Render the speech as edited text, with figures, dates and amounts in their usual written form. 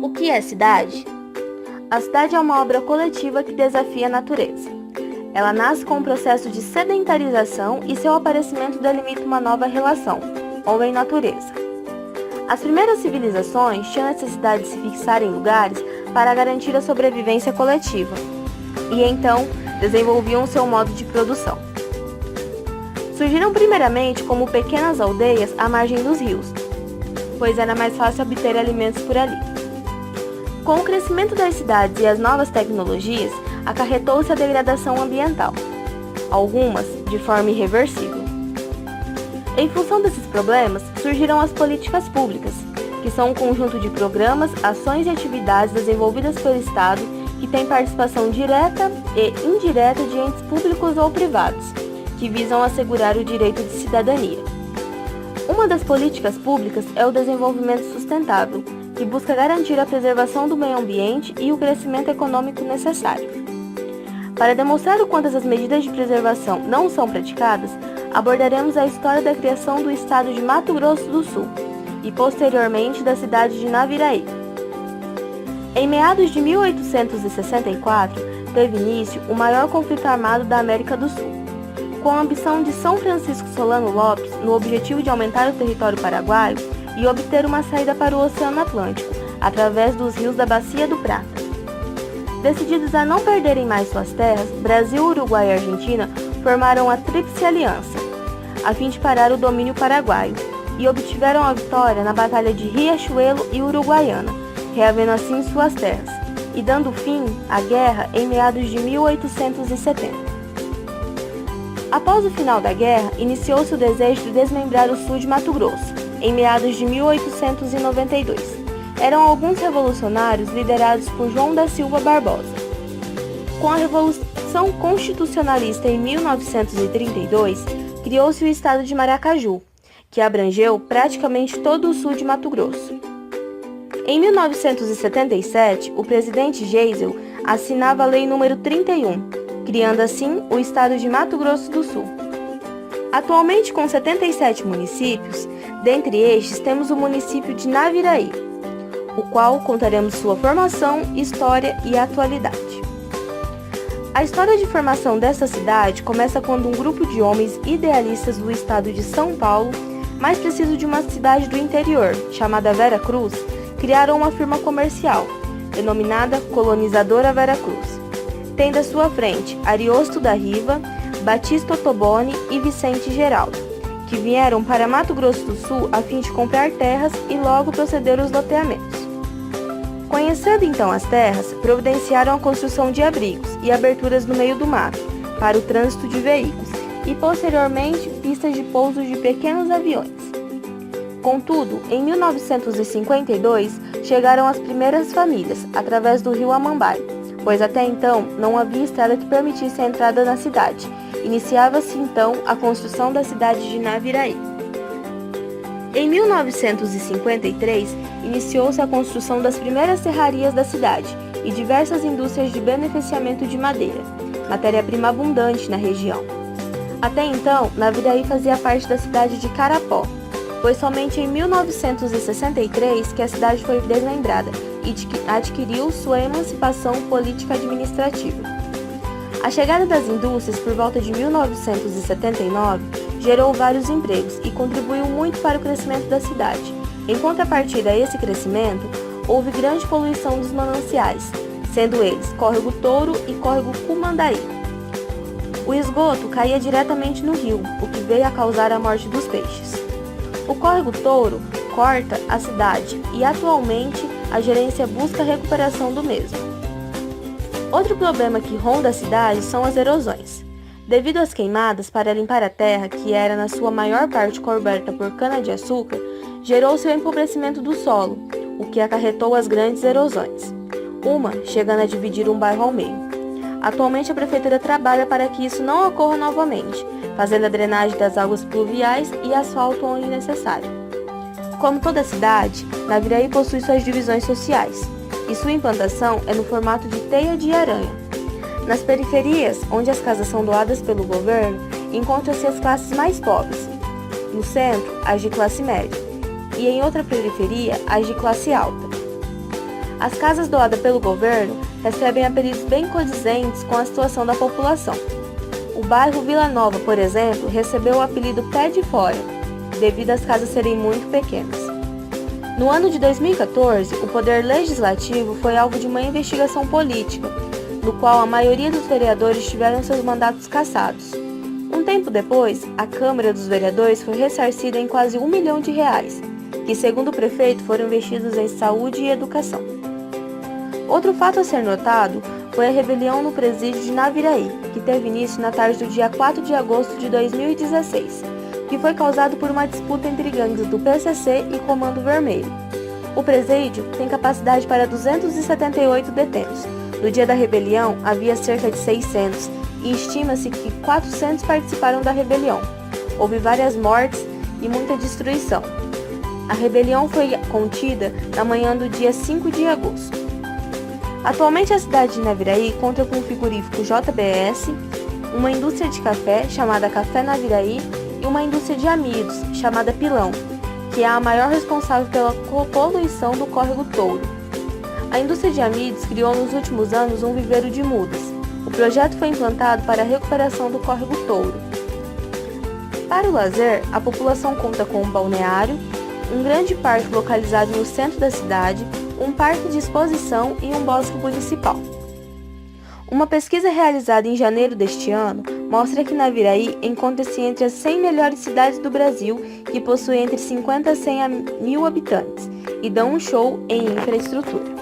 O que é cidade? A cidade é uma obra coletiva que desafia a natureza. Ela nasce com um processo de sedentarização e seu aparecimento delimita uma nova relação, homem-natureza. As primeiras civilizações tinham necessidade de se fixar em lugares para garantir a sobrevivência coletiva, e então desenvolviam seu modo de produção. Surgiram primeiramente como pequenas aldeias à margem dos rios, pois era mais fácil obter alimentos por ali. Com o crescimento das cidades e as novas tecnologias, acarretou-se a degradação ambiental, algumas de forma irreversível. Em função desses problemas, surgiram as políticas públicas, que são um conjunto de programas, ações e atividades desenvolvidas pelo Estado que têm participação direta e indireta de entes públicos ou privados, que visam assegurar o direito de cidadania. Uma das políticas públicas é o desenvolvimento sustentável, que busca garantir a preservação do meio ambiente e o crescimento econômico necessário. Para demonstrar o quanto essas medidas de preservação não são praticadas, abordaremos a história da criação do estado de Mato Grosso do Sul e, posteriormente, da cidade de Naviraí. Em meados de 1864, teve início o maior conflito armado da América do Sul. Com a ambição de São Francisco Solano Lopes no objetivo de aumentar o território paraguaio e obter uma saída para o Oceano Atlântico, através dos rios da Bacia do Prata. Decididos a não perderem mais suas terras, Brasil, Uruguai e Argentina formaram a Tríplice Aliança, a fim de parar o domínio paraguaio, e obtiveram a vitória na Batalha de Riachuelo e Uruguaiana, reavendo assim suas terras, e dando fim à guerra em meados de 1870. Após o final da guerra, iniciou-se o desejo de desmembrar o sul de Mato Grosso, em meados de 1892. Eram alguns revolucionários liderados por João da Silva Barbosa. Com a Revolução Constitucionalista em 1932, criou-se o estado de Maracaju, que abrangeu praticamente todo o sul de Mato Grosso. Em 1977, o presidente Geisel assinava a Lei nº 31, criando assim o estado de Mato Grosso do Sul. Atualmente, com 77 municípios, dentre estes temos o município de Naviraí, o qual contaremos sua formação, história e atualidade. A história de formação desta cidade começa quando um grupo de homens idealistas do estado de São Paulo, mais preciso de uma cidade do interior, chamada Vera Cruz, criaram uma firma comercial, denominada Colonizadora Vera Cruz, tendo à sua frente Ariosto da Riva, Batista Ottoboni e Vicente Geraldo, que vieram para Mato Grosso do Sul a fim de comprar terras e logo proceder os loteamentos. Conhecendo então as terras, providenciaram a construção de abrigos e aberturas no meio do mato, para o trânsito de veículos, e posteriormente pistas de pouso de pequenos aviões. Contudo, em 1952, chegaram as primeiras famílias, através do rio Amambai, pois até então não havia estrada que permitisse a entrada na cidade. Iniciava-se então a construção da cidade de Naviraí. Em 1953, iniciou-se a construção das primeiras serrarias da cidade e diversas indústrias de beneficiamento de madeira, matéria-prima abundante na região. Até então, Naviraí fazia parte da cidade de Carapó, pois somente em 1963 que a cidade foi desmembrada e adquiriu sua emancipação política-administrativa. A chegada das indústrias por volta de 1979 gerou vários empregos e contribuiu muito para o crescimento da cidade. Em contrapartida a esse crescimento, houve grande poluição dos mananciais, sendo eles Córrego Touro e Córrego Cumandaí. O esgoto caía diretamente no rio, o que veio a causar a morte dos peixes. O Córrego Touro corta a cidade e atualmente a gerência busca a recuperação do mesmo. Outro problema que ronda a cidade são as erosões. Devido às queimadas para limpar a terra, que era na sua maior parte coberta por cana-de-açúcar, gerou-se o empobrecimento do solo, o que acarretou as grandes erosões, uma chegando a dividir um bairro ao meio. Atualmente a prefeitura trabalha para que isso não ocorra novamente, fazendo a drenagem das águas pluviais e asfalto onde necessário. Como toda cidade, Naviraí possui suas divisões sociais, e sua implantação é no formato de teia de aranha. Nas periferias, onde as casas são doadas pelo governo, encontram-se as classes mais pobres. No centro, as de classe média, e em outra periferia, as de classe alta. As casas doadas pelo governo recebem apelidos bem condizentes com a situação da população. O bairro Vila Nova, por exemplo, recebeu o apelido Pé de Fora, devido às casas serem muito pequenas. No ano de 2014, o Poder Legislativo foi alvo de uma investigação política, no qual a maioria dos vereadores tiveram seus mandatos cassados. Um tempo depois, a Câmara dos Vereadores foi ressarcida em quase R$1 milhão, que, segundo o prefeito, foram investidos em saúde e educação. Outro fato a ser notado foi a rebelião no presídio de Naviraí, que teve início na tarde do dia 4 de agosto de 2016, que foi causado por uma disputa entre gangues do PCC e Comando Vermelho. O presídio tem capacidade para 278 detentos. No dia da rebelião, havia cerca de 600 e estima-se que 400 participaram da rebelião. Houve várias mortes e muita destruição. A rebelião foi contida na manhã do dia 5 de agosto. Atualmente a cidade de Naviraí conta com o frigorífico JBS, uma indústria de café chamada Café Naviraí e uma indústria de amidos chamada Pilão, que é a maior responsável pela poluição do córrego Touro. A indústria de amidos criou nos últimos anos um viveiro de mudas. O projeto foi implantado para a recuperação do córrego Touro. Para o lazer, a população conta com um balneário, um grande parque localizado no centro da cidade, um parque de exposição e um bosque municipal. Uma pesquisa realizada em janeiro deste ano mostra que Naviraí encontra-se entre as 100 melhores cidades do Brasil, que possuem entre 50 a 100 mil habitantes e dão um show em infraestrutura.